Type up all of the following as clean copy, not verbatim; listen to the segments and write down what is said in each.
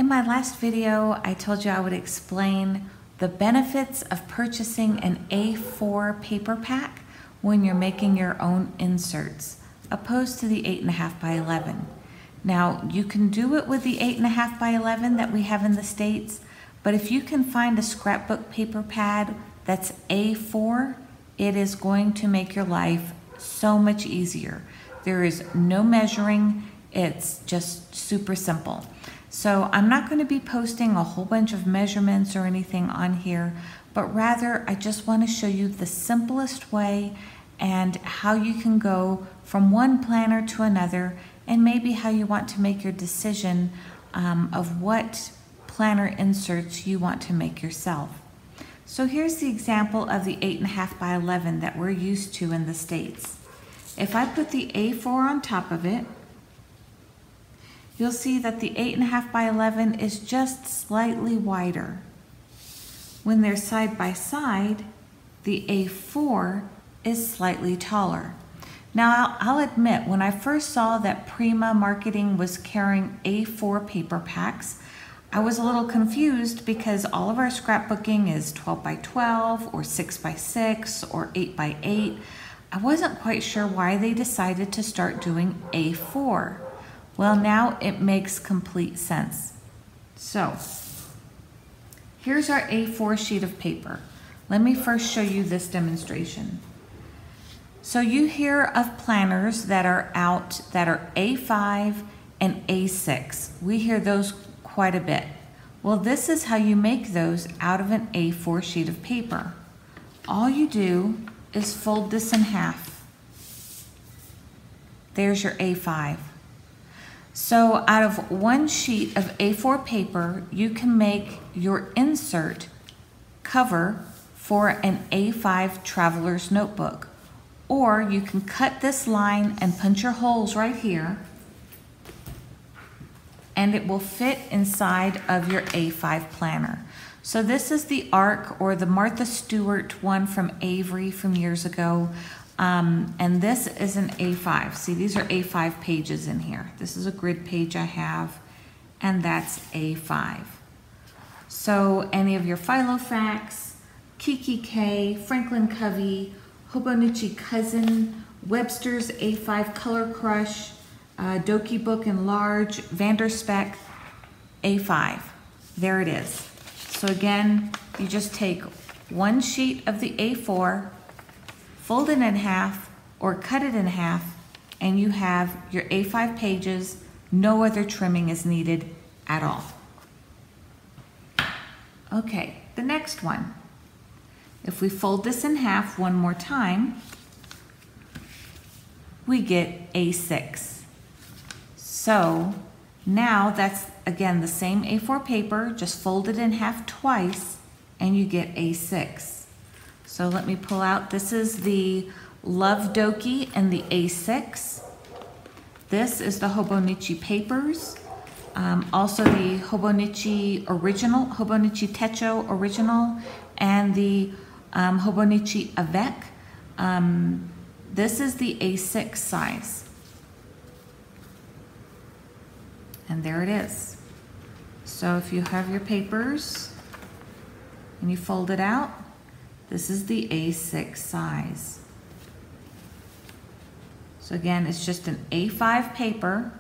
In my last video, I told you I would explain the benefits of purchasing an A4 paper pack when you're making your own inserts, opposed to the 8.5 by 11. Now, you can do it with the 8.5 by 11 that we have in the States, but if you can find a scrapbook paper pad that's A4, it is going to make your life so much easier. There is no measuring, it's just super simple. So I'm not going to be posting a whole bunch of measurements or anything on here, but rather I just want to show you the simplest way and how you can go from one planner to another, and maybe how you want to make your decision of what planner inserts you want to make yourself. So here's the example of the 8.5 by 11 that we're used to in the States. If I put the A4 on top of it, you'll see that the 8.5 by 11 is just slightly wider. When they're side by side, the A4 is slightly taller. Now, I'll admit, when I first saw that Prima Marketing was carrying A4 paper packs, I was a little confused because all of our scrapbooking is 12 by 12 or 6 by 6 or 8 by 8. I wasn't quite sure why they decided to start doing A4. Well, now it makes complete sense. So, here's our A4 sheet of paper. Let me first show you this demonstration. So you hear of planners that are out that are A5 and A6. We hear those quite a bit. Well, this is how you make those out of an A4 sheet of paper. All you do is fold this in half. There's your A5. So out of one sheet of A4 paper, you can make your insert cover for an A5 traveler's notebook. Or you can cut this line and punch your holes right here, and it will fit inside of your A5 planner. So this is the ARC, or the Martha Stewart one from Avery from years ago. And this is an A5. See, these are A5 pages in here. This is a grid page I have, and that's A5. So any of your Filofax, Kiki K, Franklin Covey, Hobonichi Cousin, Webster's A5 Color Crush, Doki Book Enlarge, Vanderspec, A5. There it is. So again, you just take one sheet of the A4, fold it in half or cut it in half, and you have your A5 pages. No other trimming is needed at all. Okay, the next one. If we fold this in half one more time, we get A6. So now that's, again, the same A4 paper, just fold it in half twice, and you get A6. So let me pull out, this is the Love Doki and the A6. This is the Hobonichi Papers. Also the Hobonichi Original, Hobonichi Techo Original, and the Hobonichi Avec. This is the A6 size. And there it is. So if you have your papers and you fold it out, this is the A6 size. So again, it's just an A5 paper,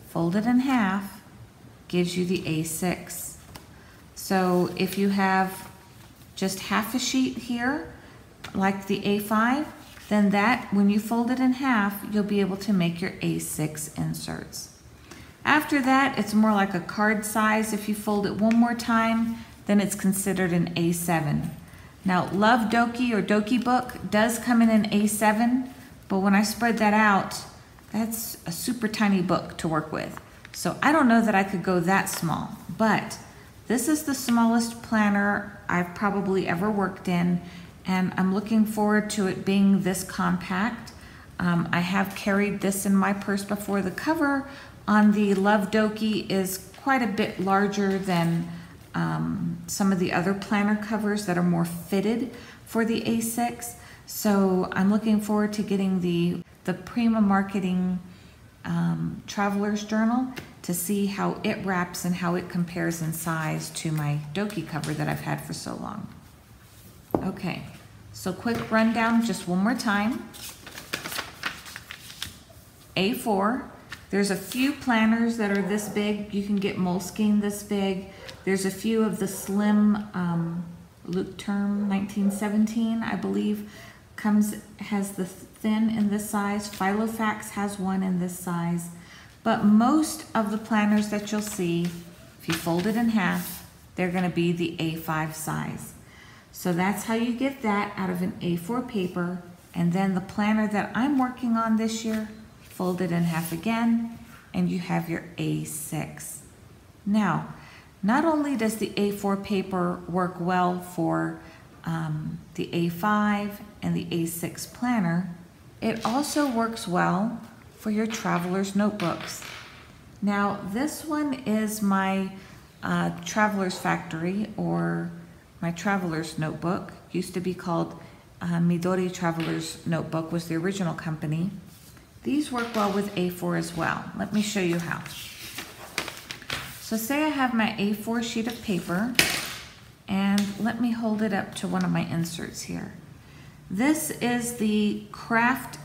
folded in half, gives you the A6. So if you have just half a sheet here, like the A5, then that, when you fold it in half, you'll be able to make your A6 inserts. After that, it's more like a card size. If you fold it one more time, then it's considered an A7. Now, Love Doki or Doki Book does come in an A7, but when I spread that out, that's a super tiny book to work with. So I don't know that I could go that small, but this is the smallest planner I've probably ever worked in, and I'm looking forward to it being this compact. I have carried this in my purse before. The cover on the Love Doki is quite a bit larger than some of the other planner covers that are more fitted for the A6. So I'm looking forward to getting the Prima Marketing Traveler's Journal to see how it wraps and how it compares in size to my Doki cover that I've had for so long. Okay, so quick rundown just one more time. A4, there's a few planners that are this big. You can get Moleskine this big. There's a few of the slim Luke Term 1917, I believe, has the thin in this size. Filofax has one in this size. But most of the planners that you'll see, if you fold it in half, they're going to be the A5 size. So that's how you get that out of an A4 paper. And then the planner that I'm working on this year, fold it in half again, and you have your A6. Now, not only does the A4 paper work well for the A5 and the A6 planner, it also works well for your traveler's notebooks. Now, this one is my Traveler's Factory, or my Traveler's Notebook. Used to be called Midori Traveler's Notebook, was the original company. These work well with A4 as well. Let me show you how. So say I have my A4 sheet of paper, and let me hold it up to one of my inserts here. This is the craft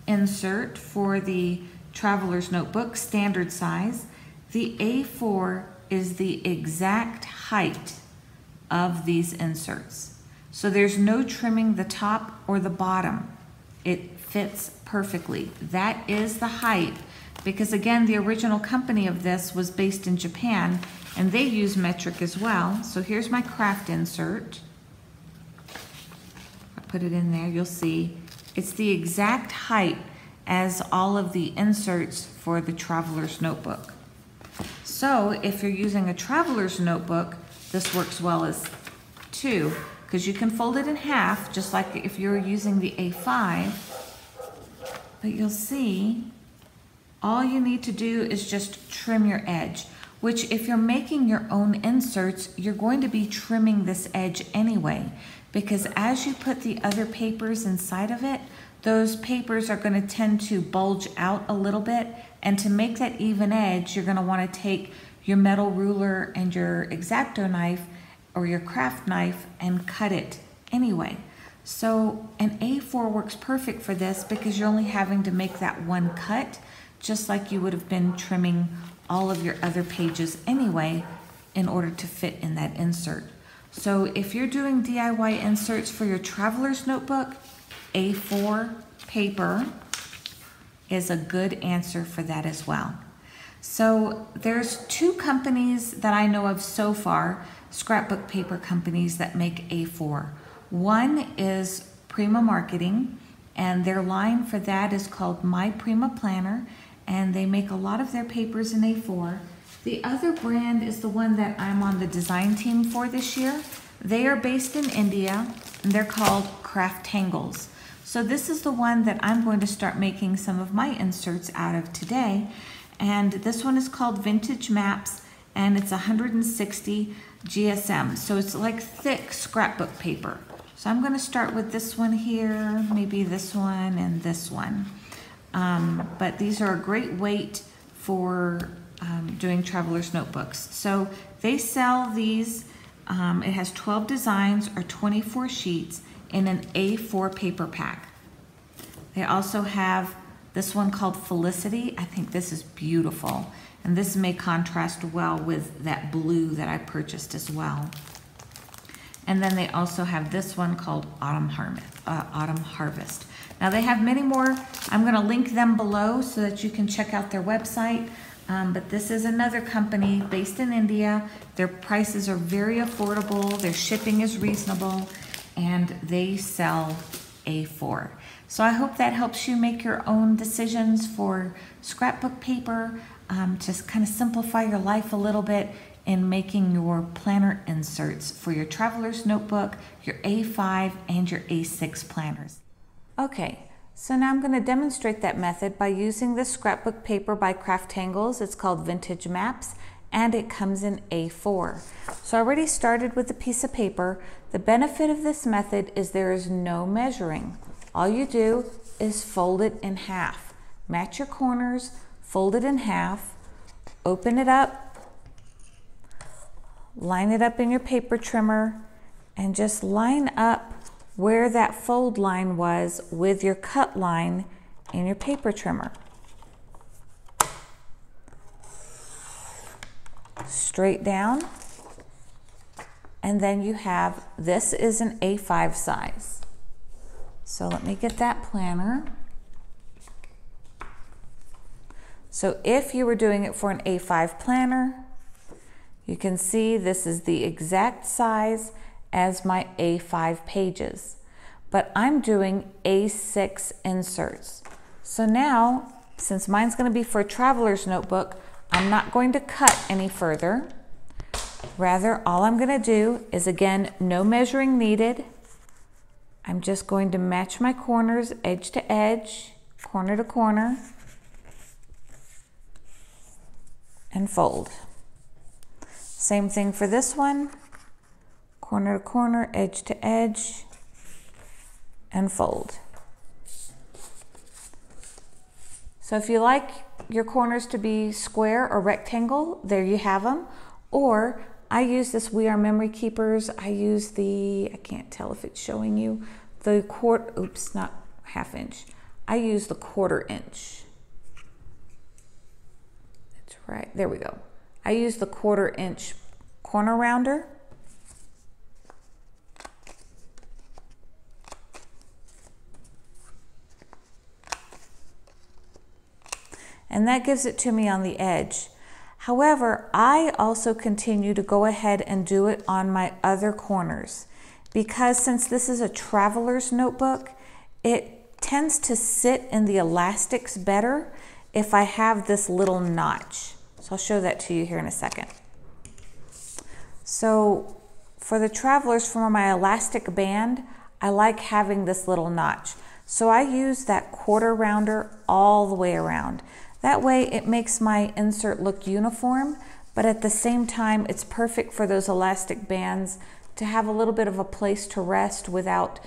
insert for the Traveler's Notebook, standard size. The A4 is the exact height of these inserts. So there's no trimming the top or the bottom. It fits perfectly. That is the height, because again, the original company of this was based in Japan, and they use metric as well. So here's my craft insert. I put it in there, you'll see it's the exact height as all of the inserts for the Traveler's Notebook. So if you're using a Traveler's Notebook, this works well as two, because you can fold it in half, just like if you're using the A5, but you'll see all you need to do is just trim your edge, which if you're making your own inserts, you're going to be trimming this edge anyway, because as you put the other papers inside of it, those papers are going to tend to bulge out a little bit, and to make that even edge, you're going to want to take your metal ruler and your X-Acto knife or your craft knife and cut it anyway. So an A4 works perfect for this because you're only having to make that one cut, just like you would have been trimming all of your other pages anyway in order to fit in that insert. So if you're doing DIY inserts for your Traveler's Notebook, A4 paper is a good answer for that as well. So there's two companies that I know of so far, scrapbook paper companies that make A4. One is Prima Marketing, and their line for that is called My Prima Planner, and they make a lot of their papers in A4. The other brand is the one that I'm on the design team for this year. They are based in India, and they're called CrafTangles. So this is the one that I'm going to start making some of my inserts out of today. And this one is called Vintage Maps, and it's 160 GSM. So it's like thick scrapbook paper. So I'm going to start with this one here, maybe this one and this one. But these are a great weight for doing Traveler's Notebooks. So they sell these, it has 12 designs or 24 sheets in an A4 paper pack. They also have this one called Felicity. I think this is beautiful. And this may contrast well with that blue that I purchased as well. And then they also have this one called Autumn Harvest. Now they have many more. I'm going to link them below so that you can check out their website. But this is another company based in India. Their prices are very affordable. Their shipping is reasonable. And they sell A4. So I hope that helps you make your own decisions for scrapbook paper. Just kind of simplify your life a little bit in making your planner inserts for your Traveler's Notebook, your A5, and your A6 planners. Okay, so now I'm going to demonstrate that method by using this scrapbook paper by CrafTangles. It's called Vintage Maps, and it comes in A4. So I already started with a piece of paper. The benefit of this method is there is no measuring. All you do is fold it in half. Match your corners, fold it in half, open it up, line it up in your paper trimmer, and just line up where that fold line was with your cut line in your paper trimmer. Straight down, and then you have, this is an A5 size. So let me get that planner. So if you were doing it for an A5 planner, you can see this is the exact size as my A5 pages, but I'm doing A6 inserts. So now, since mine's going to be for a traveler's notebook, I'm not going to cut any further. Rather, all I'm going to do is, again, no measuring needed. I'm just going to match my corners edge to edge, corner to corner, and fold. Same thing for this one, corner to corner, edge to edge, and fold. So if you like your corners to be square or rectangle, there you have them. Or I use this We Are Memory Keepers. I use the, I can't tell if it's showing you, the oops, not ½ inch. I use the 1/4 inch. That's right, there we go. I use the 1/4 inch corner rounder. And that gives it to me on the edge. However, I also continue to go ahead and do it on my other corners, because since this is a traveler's notebook, it tends to sit in the elastics better if I have this little notch. So I'll show that to you here in a second. So for the travelers, for my elastic band, I like having this little notch. So I use that 1/4 rounder all the way around. That way it makes my insert look uniform, but at the same time, it's perfect for those elastic bands to have a little bit of a place to rest without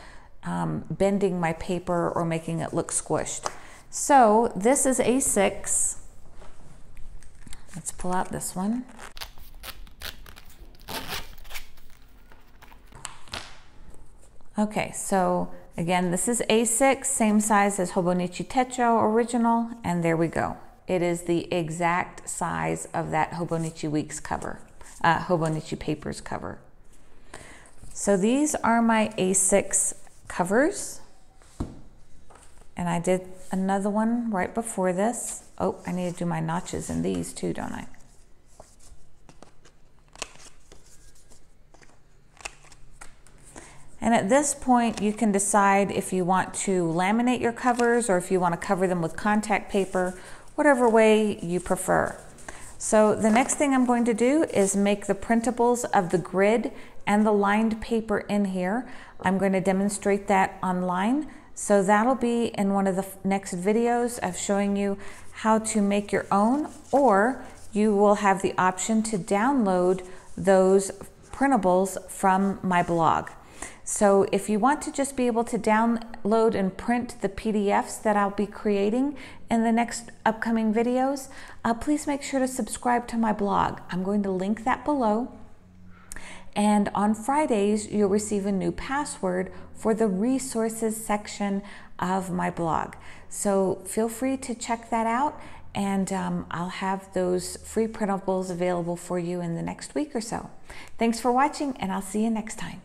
bending my paper or making it look squished. So this is A6. Let's pull out this one. Okay, so again, this is A6, same size as Hobonichi Techo original, and there we go. It is the exact size of that Hobonichi Weeks cover, Hobonichi Papers cover. So these are my A6 covers, and I did another one right before this. Oh, I need to do my notches in these too, don't I? And at this point, you can decide if you want to laminate your covers or if you want to cover them with contact paper, whatever way you prefer. So the next thing I'm going to do is make the printables of the grid and the lined paper in here. I'm going to demonstrate that online. So that'll be in one of the next videos of showing you how to make your own, or you will have the option to download those printables from my blog. So if you want to just be able to download and print the PDFs that I'll be creating in the next upcoming videos, please make sure to subscribe to my blog. I'm going to link that below. And on Fridays, you'll receive a new password for the resources section of my blog. So feel free to check that out, and I'll have those free printables available for you in the next week or so. Thanks for watching, and I'll see you next time.